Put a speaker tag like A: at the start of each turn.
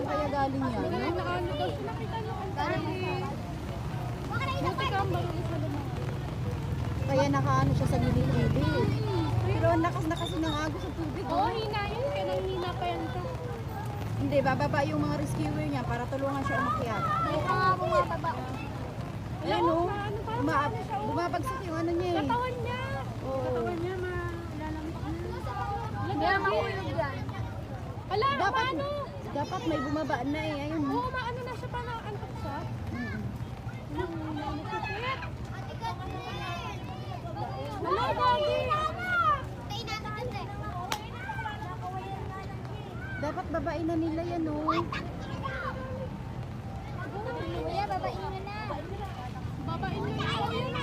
A: Saan kaya galing yan?
B: Galing
A: No?
B: na ano daw siya. Nakita niyo kung buti ka ang marunong sa lumangoy.
A: Kaya nakaano siya sa gilid-gilid. Pero ang lakas na kasi ng agos sa tubig.
B: Oo, hina yun. Kaya nang hina pa yan ka.
A: Hindi, bababa yung mga rescuer niya para tulungan siya umakyat.
C: May nga bumababa.
A: Ayan o,
B: Ano, parang siya, oh.
A: bumabagsak yung ano niya eh.
B: Katawan niya.
A: Oo.
B: Katawan niya, malalampak na.
C: Kaya mahulog yan.
B: Ala,
A: Dapat,
B: ano?
A: dapat may bumaba na eh. Ayun.
B: Oo, maano na siya, parang antok siya. Ala, gagi.
A: Dapat babain na nila yan o.
C: Kuya, babain mo na.
B: Babain niya. Oh, yun na.